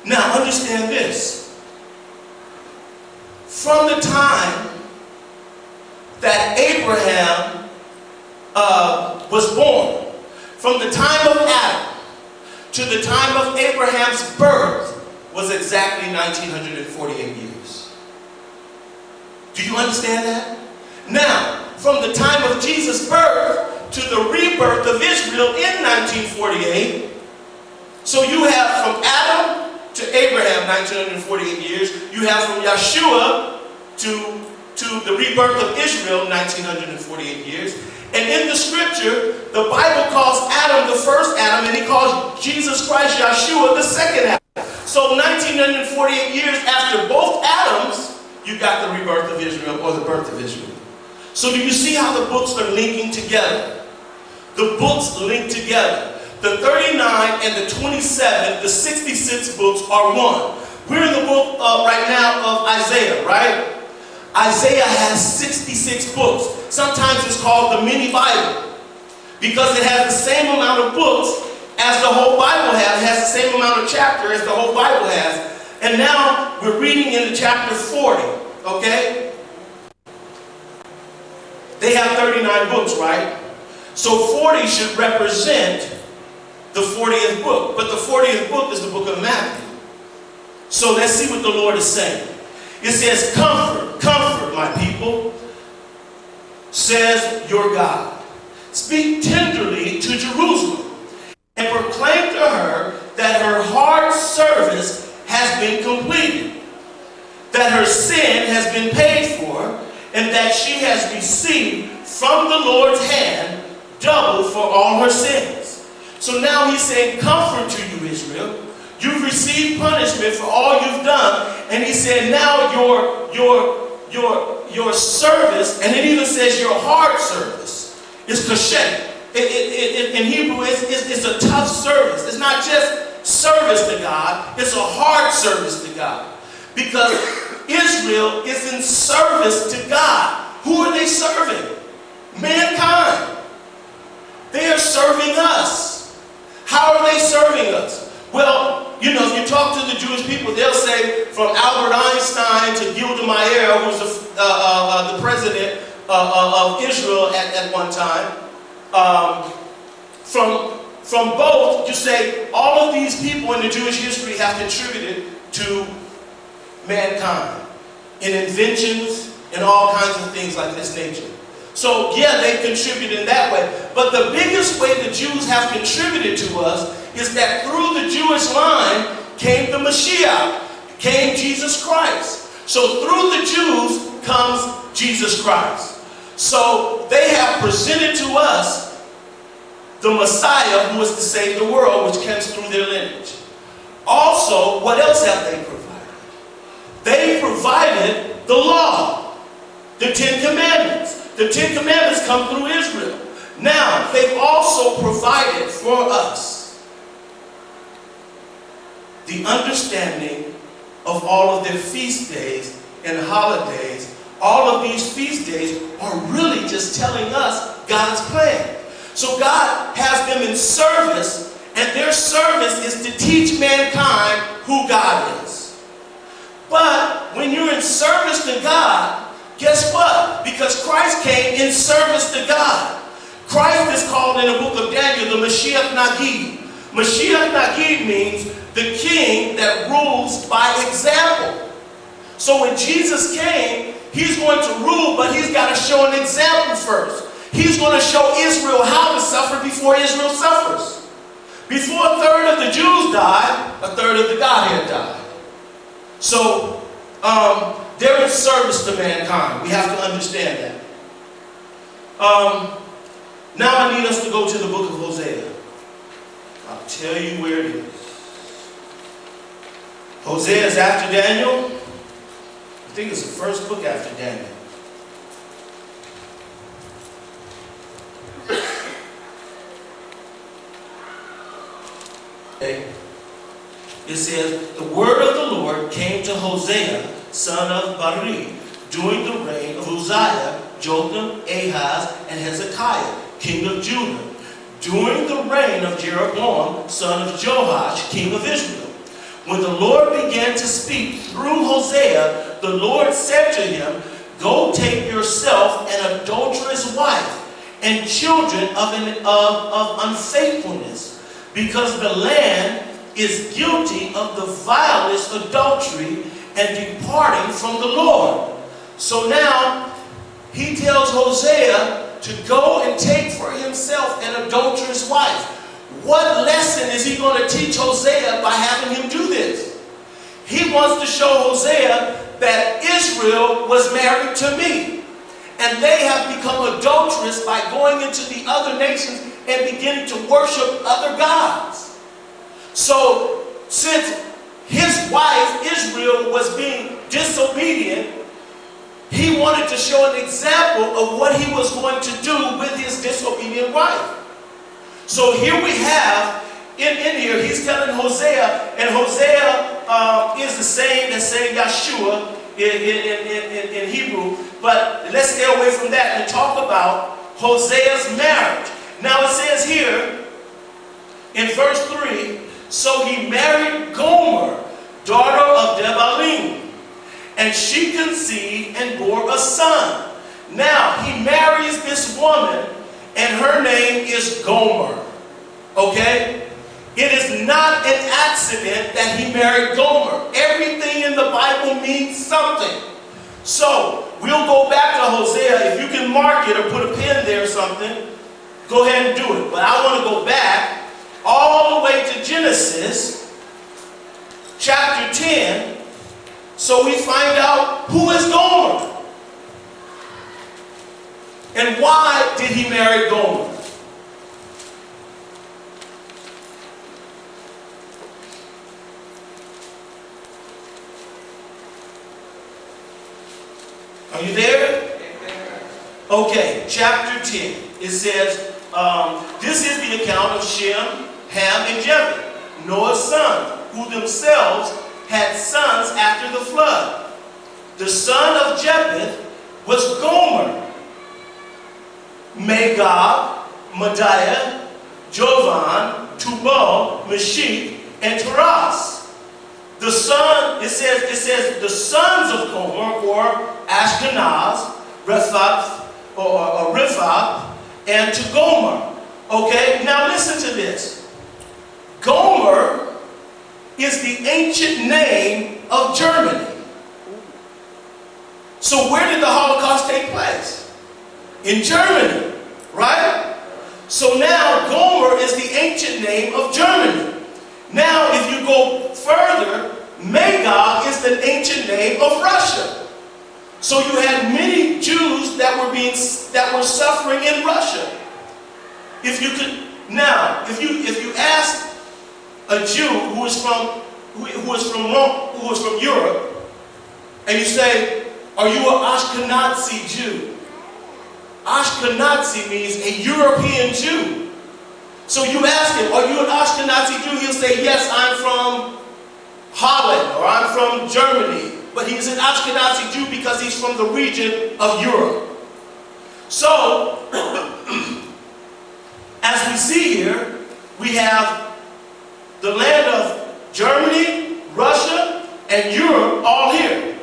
Now understand this. From the time that Abraham was born, from the time of Adam to the time of Abraham's birth was exactly 1948 years. Do you understand that? Now, from the time of Jesus' birth to the rebirth of Israel in 1948, so you have from Adam to Abraham 1948 years, you have from Yeshua to the rebirth of Israel 1948 years. And in the scripture, the Bible calls Adam the first Adam, and he calls Jesus Christ, Yeshua, the second Adam. So 1948 years after both Adams, you got the rebirth of Israel, or the birth of Israel. So do you see how the books are linking together? The books link together. The 39 and the 27, the 66 books are one. We're in the book right now of Isaiah, right? Isaiah has 66 books. Sometimes it's called the mini Bible because it has the same amount of books as the whole Bible has. It has the same amount of chapter as the whole Bible has. And now we're reading into chapter 40, okay? They have 39 books, right? So 40 should represent the 40th book. But the 40th book is the book of Matthew. So let's see what the Lord is saying. It says, comfort, comfort my people, says your God. Speak tenderly to Jerusalem and proclaim to her that her hard service has been completed, that her sin has been paid for, and that she has received from the Lord's hand double for all her sins. So now he's saying, comfort to you, Israel. You've received punishment for all you've done. And he said, now your service, and it even says your hard service, is kashet. In Hebrew, it's a tough service. It's not just service to God, it's a hard service to God. Because Israel is in service to God. Who are they serving? Mankind. They are serving us. How are they serving us? Well, you know, if you talk to the Jewish people, they'll say from Albert Einstein to Gilda Meir, who was the president of Israel at one time, from both, you say all of these people in the Jewish history have contributed to mankind in inventions and all kinds of things like this nature. So yeah, they contributed in that way. But the biggest way the Jews have contributed to us is that through the Jewish line came the Mashiach, came Jesus Christ. So through the Jews comes Jesus Christ. So they have presented to us the Messiah who is to save the world, which comes through their lineage. Also, what else have they provided? They provided the law, the 10 Commandments. The 10 Commandments come through Israel. Now, they've also provided for us the understanding of all of their feast days and holidays. All of these feast days are really just telling us God's plan. So God has them in service, and their service is to teach mankind who God is. But when you're in service to God, guess what? Because Christ came in service to God. Christ is called in the book of Daniel the Mashiach Nagid. Mashiach Nagid means the king that rules by example. So when Jesus came, he's going to rule, but he's got to show an example first. He's going to show Israel how to suffer before Israel suffers. Before a third of the Jews died, a third of the Godhead died. So they're in service to mankind. We have to understand that. Now I need us to go to the book of Hosea. I'll tell you where it is. Hosea is after Daniel. I think it's the first book after Daniel. Okay. It says, the word of the Lord came to Hosea, son of Bari, during the reign of Uzziah, Jotham, Ahaz, and Hezekiah, king of Judah, during the reign of Jeroboam, son of Joash, king of Israel, When the Lord began to speak through Hosea, the Lord said to him, go take yourself an adulterous wife and children of unfaithfulness, because the land is guilty of the vilest adultery and departing from the Lord. So now he tells Hosea to go and take for himself an adulterous wife. What lesson is he going to teach Hosea by having him do this? He wants to show Hosea that Israel was married to me, and they have become adulterous by going into the other nations and beginning to worship other gods. So since his wife Israel was being disobedient, he wanted to show an example of what he was going to do with his disobedient wife. So here we have, in here, he's telling Hosea, and Hosea is the same as saying Yeshua in Hebrew, but let's stay away from that and talk about Hosea's marriage. Now it says here, in verse 3, so he married Gomer, daughter of Debalim, and she conceived and bore a son. Now he marries this woman, and her name is Gomer. Okay? It is not an accident that he married Gomer. Everything in the Bible means something. So we'll go back to Hosea. If you can mark it or put a pin there or something, go ahead and do it. But I want to go back all the way to Genesis chapter 10, so we find out who is Gomer and why did he marry Gomer. Are you there? Okay, chapter 10. It says, this is the account of Shem, Ham, and Japheth, Noah's sons, who themselves had sons after the flood. The son of Japheth was Gomer, Magog, Madiah, Jovan, Tubal, Meshech, and Taras. The son, it says the sons of Gomer were Ashkenaz, Rephath, or Rephath, and to Gomer. Okay, now listen to this. Gomer is the ancient name of Germany. So where did the Holocaust take place? In Germany, right? So now Gomer is the ancient name of Germany. Now if you go further, Magog is the ancient name of Russia. So you had many Jews that were suffering in Russia. If you could now, if you ask a Jew who is from Europe, and you say, "Are you an Ashkenazi Jew?" Ashkenazi means a European Jew. So you ask him, "Are you an Ashkenazi Jew?" He'll say, "Yes, I'm from Holland, or I'm from Germany." But he's an Ashkenazi Jew because he's from the region of Europe. So, as we see here, we have the land of Germany, Russia, and Europe all here.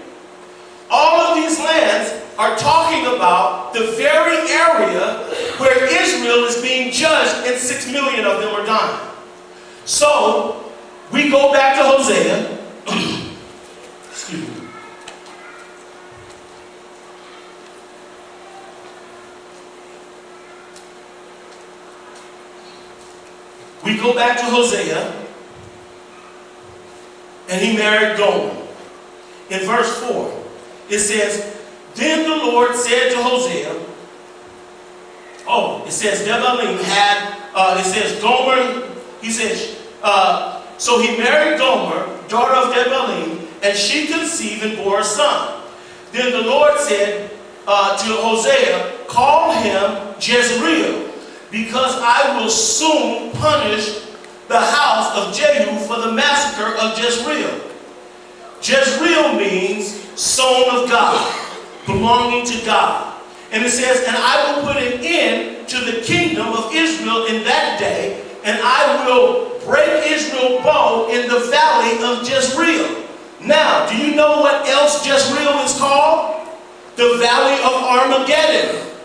All of these lands are talking about the very area where Israel is being judged and 6 million of them are dying. So, we go back to Hosea. Excuse me. We go back to Hosea, and he married Gomer. In verse 4, it says, then the Lord said to Hosea, it says Debalim had, it says Gomer, he says, so he married Gomer, daughter of Debalim, and she conceived and bore a son. Then the Lord said to Hosea, call him Jezreel, because I will soon punish the house of Jehu for the massacre of Jezreel. Jezreel means sown of God, belonging to God. And it says, and I will put an end to the kingdom of Israel in that day, and I will break Israel's bow in the valley of Jezreel. Now, do you know what else Jezreel is called? The valley of Armageddon.